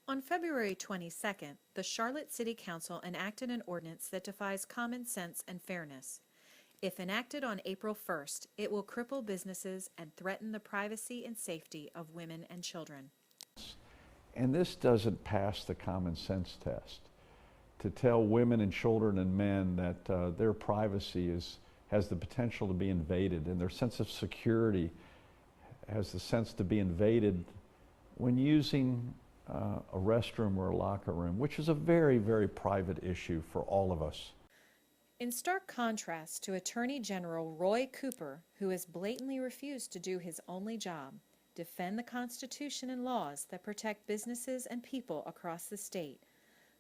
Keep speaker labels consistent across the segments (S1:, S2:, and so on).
S1: On February 22nd, the Charlotte City Council enacted an ordinance that defies common sense and fairness. If enacted on April 1st, it will cripple businesses and threaten the privacy and safety of women and children.
S2: And this doesn't pass the common sense test. To tell women and children and men that their privacy has the potential to be invaded and their sense of security has the sense to be invaded when using a restroom or a locker room, which is a very, very private issue for all of us.
S1: In stark contrast to Attorney General Roy Cooper, who has blatantly refused to do his only job, defend the Constitution and laws that protect businesses and people across the state,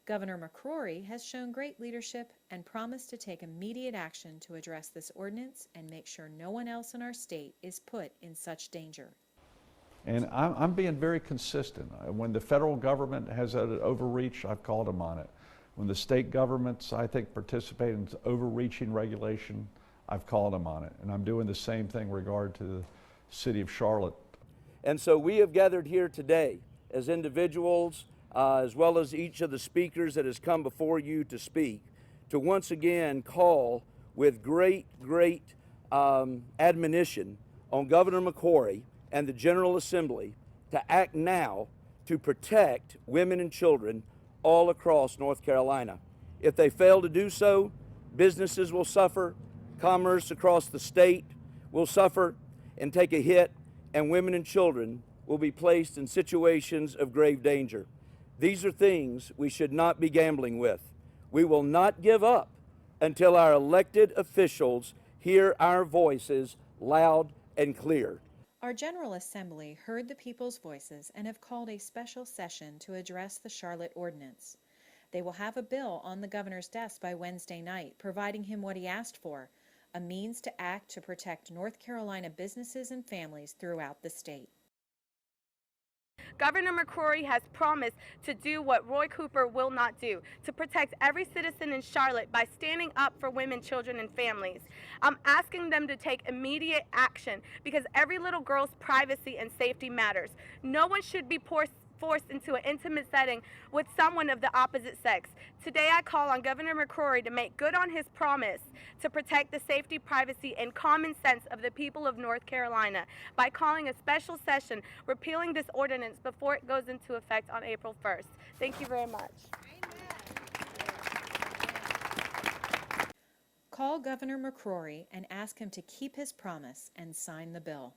S1: Governor McCrory has shown great leadership and promised to take immediate action to address this ordinance and make sure no one else in our state is put in such danger.
S2: And I'm being very consistent. When the federal government has an overreach, I've called them on it. When the state governments, I think, participate in overreaching regulation, I've called them on it. And I'm doing the same thing in regard to the city of Charlotte.
S3: And so we have gathered here today as individuals, as well as each of the speakers that has come before you to speak, to once again call with great admonition on Governor McCrory and the General Assembly to act now to protect women and children all across North Carolina. If they fail to do so, businesses will suffer, commerce across the state will suffer and take a hit, and women and children will be placed in situations of grave danger. These are things we should not be gambling with. We will not give up until our elected officials hear our voices loud and clear.
S1: Our General Assembly heard the people's voices and have called a special session to address the Charlotte ordinance. They will have a bill on the governor's desk by Wednesday night, providing him what he asked for, a means to act to protect North Carolina businesses and families throughout the state.
S4: Governor McCrory has promised to do what Roy Cooper will not do, to protect every citizen in Charlotte by standing up for women, children, and families. I'm asking them to take immediate action because every little girl's privacy and safety matters. No one should be forced into an intimate setting with someone of the opposite sex. Today I call on Governor McCrory to make good on his promise to protect the safety, privacy, and common sense of the people of North Carolina by calling a special session repealing this ordinance before it goes into effect on April 1st. Thank you very much.
S1: Call Governor McCrory and ask him to keep his promise and sign the bill.